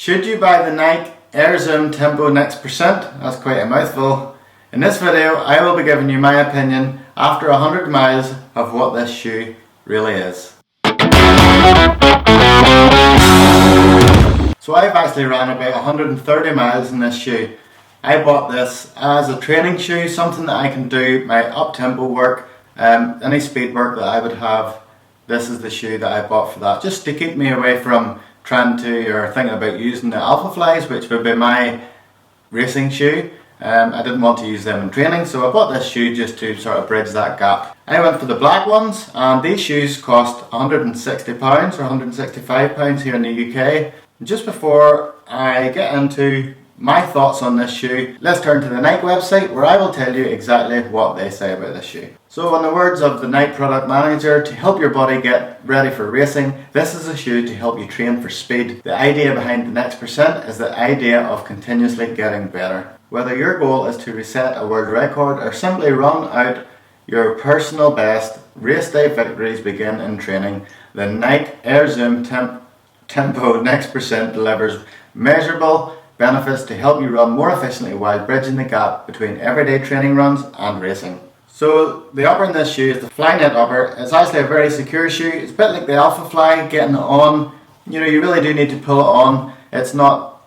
Should you buy the Nike Air Zoom Tempo Next Percent? That's quite a mouthful. In this video I will be giving you my opinion after 100 miles of what this shoe really is. So I've actually ran about 130 miles in this shoe. I bought this as a training shoe, something that I can do my up-tempo work, any speed work that I would have. This is the shoe that I bought for that, just to keep me away from trying to or thinking about using the Alpha Flies, which would be my racing shoe. I didn't want to use them in training, so I bought this shoe just to sort of bridge that gap. I went for the black ones, and these shoes cost £160 or £165 here in the UK. Just before I get into my thoughts on this shoe, let's turn to the Nike website where I will tell you exactly what they say about this shoe. So in the words of the Nike product manager, to help your body get ready for racing, this is a shoe to help you train for speed. The idea behind the Next Percent is the idea of continuously getting better. Whether your goal is to reset a world record or simply run out your personal best, race day victories begin in training. The Nike Air Zoom Tempo Next Percent delivers measurable benefits to help you run more efficiently while bridging the gap between everyday training runs and racing. So the upper in this shoe is the Flyknit upper. It's actually a very secure shoe. It's a bit like the Alpha Fly, getting it on. You really do need to pull it on. It's not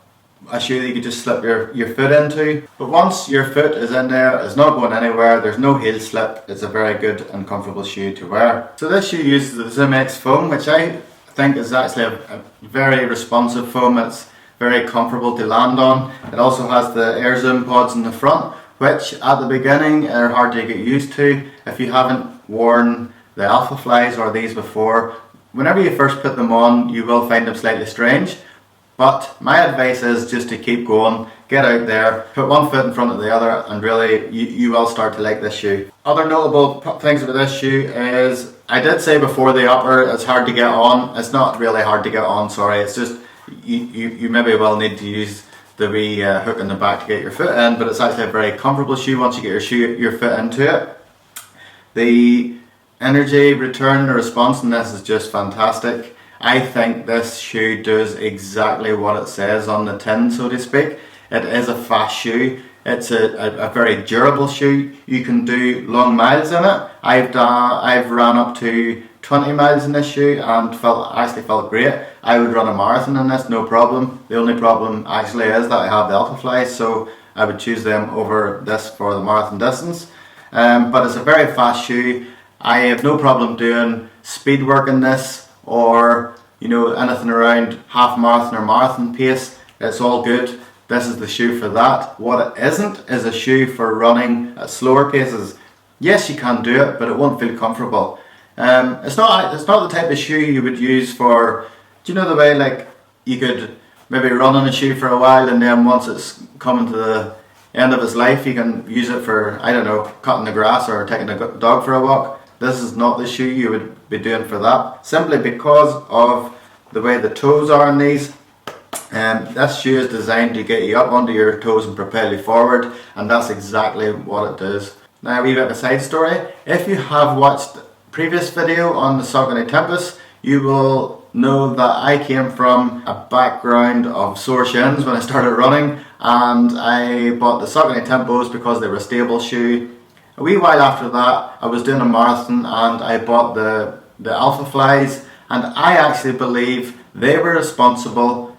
a shoe that you could just slip your foot into. But once your foot is in there, it's not going anywhere. There's no heel slip. It's a very good and comfortable shoe to wear. So this shoe uses the Zoom X foam, which I think is actually a very responsive foam. It's very comfortable to land on. It also has the Air Zoom pods in the front, which at the beginning are hard to get used to. If you haven't worn the Alpha Flies or these before, whenever you first put them on, you will find them slightly strange. But my advice is just to keep going, get out there, put one foot in front of the other, and really you will start to like this shoe. Other notable things about this shoe is, I did say before the upper, it's hard to get on. It's not really hard to get on, sorry. It's just you maybe will need to use the wee hook in the back to get your foot in, but it's actually a very comfortable shoe once you get your foot into it. The energy return, the response in this is just fantastic. I think this shoe does exactly what it says on the tin, so to speak. It is a fast shoe. It's a very durable shoe. You can do long miles in it. I've ran up to 20 miles in this shoe and actually felt great. I would run a marathon in this, no problem. The only problem actually is that I have the Alpha Flies, so I would choose them over this for the marathon distance. But it's a very fast shoe. I have no problem doing speed work in this, or anything around half marathon or marathon pace. It's all good. This is the shoe for that. What it isn't is a shoe for running at slower paces. Yes, you can do it, but it won't feel comfortable. It's not the type of shoe you would use for, the way like you could maybe run on a shoe for a while, and then once it's coming to the end of its life, you can use it for, I don't know, cutting the grass or taking a dog for a walk. This is not the shoe you would be doing for that, simply because of the way the toes are in these. This shoe is designed to get you up onto your toes and propel you forward, and that's exactly what it does. Now, a wee bit of a side story. If you have watched previous video on the Saucony Tempest, you will know that I came from a background of sore shins when I started running, and I bought the Saucony Tempos because they were a stable shoe. A wee while after that, I was doing a marathon and I bought the Alpha Flies, and I actually believe they were responsible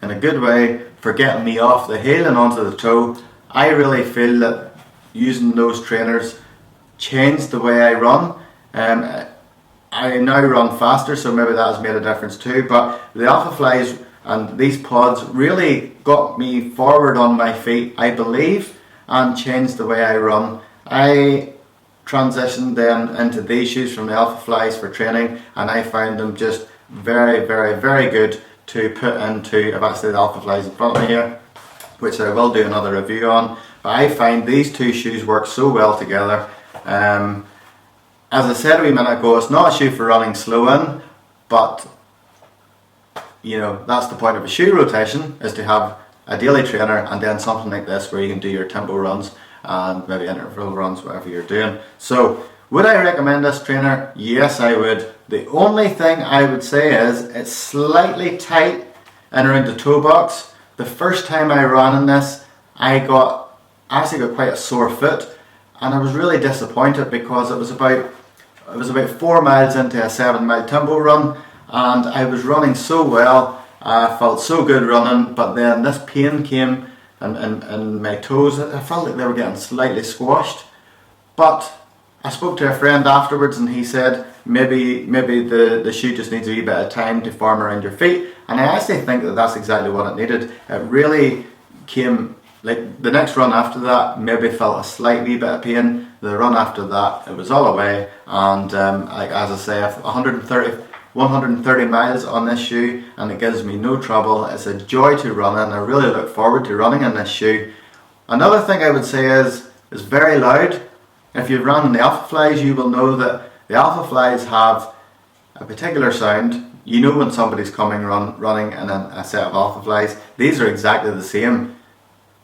in a good way for getting me off the heel and onto the toe. I really feel that using those trainers changed the way I run. I now run faster, so maybe that has made a difference too, but the Alpha Flies and these pods really got me forward on my feet, I believe, and changed the way I run. I transitioned then into these shoes from the Alpha Flies for training, and I found them just very, very, very good to put into. I've actually the Alpha Flies in front of me here, which I will do another review on, but I find these two shoes work so well together. As I said a wee minute ago, it's not a shoe for running slow in, but that's the point of a shoe rotation, is to have a daily trainer and then something like this where you can do your tempo runs and maybe interval runs, whatever you're doing. So would I recommend this trainer? Yes, I would. The only thing I would say is it's slightly tight in around the toe box. The first time I ran in this, I actually got quite a sore foot, and I was really disappointed because it was about 4 miles into a 7-mile tempo run, and I was running so well. I felt so good running, but then this pain came in my toes. I felt like they were getting slightly squashed. But I spoke to a friend afterwards, and he said maybe the shoe just needs a wee bit of time to form around your feet, and I actually think that that's exactly what it needed. It really came, like the next run after that maybe felt a slight wee bit of pain. The run after that, it was all away, and like as I say, I've 130 miles on this shoe, and it gives me no trouble. It's a joy to run in. I really look forward to running in this shoe. Another thing I would say is it's very loud. If you've run the Alpha Flies, you will know that the Alpha Flies have a particular sound. You know when somebody's coming running in a set of Alpha Flies. These are exactly the same.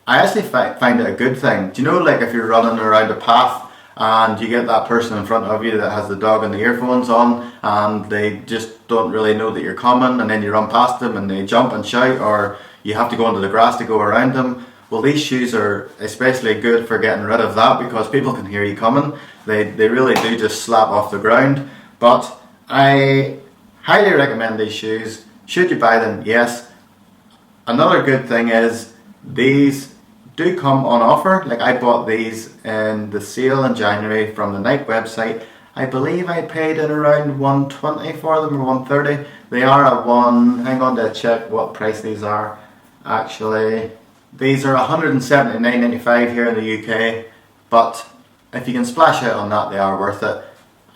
I actually find it a good thing. Do you know, like if you're running around a path and you get that person in front of you that has the dog and the earphones on, and they just don't really know that you're coming, and then you run past them and they jump and shout, or you have to go into the grass to go around them. Well, these shoes are especially good for getting rid of that, because people can hear you coming. They really do just slap off the ground. But I highly recommend these shoes. Should you buy them? Yes. Another good thing is these do come on offer. Like I bought these in the sale in January from the Nike website. I believe I paid in around $120 for them, or $130. They are at hang on to check what price these are actually. These are $179.95 here in the UK, but if you can splash out on that, they are worth it.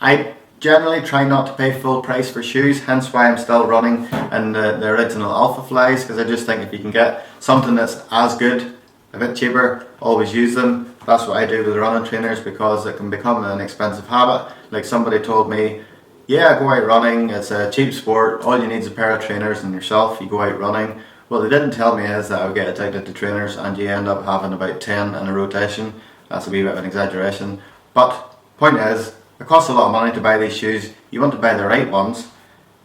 I generally try not to pay full price for shoes, hence why I'm still running in the original Alpha Flies, because I just think if you can get something that's as good, a bit cheaper, always use them. That's what I do with running trainers, because it can become an expensive habit. Like somebody told me, yeah, go out running, it's a cheap sport, all you need is a pair of trainers and yourself, you go out running. What they didn't tell me is that I would get addicted to trainers and you end up having about 10 in a rotation. That's a wee bit of an exaggeration. But point is, it costs a lot of money to buy these shoes. You want to buy the right ones.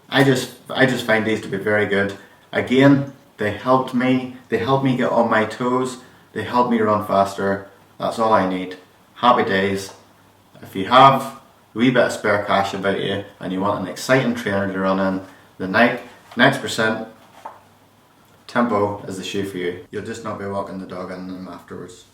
I just find these to be very good. Again, they help me get on my toes. They help me run faster. That's all I need. Happy days. If you have a wee bit of spare cash about you and you want an exciting trainer to run in, the Nike Next Percent Tempo is the shoe for you. You'll just not be walking the dog in them afterwards.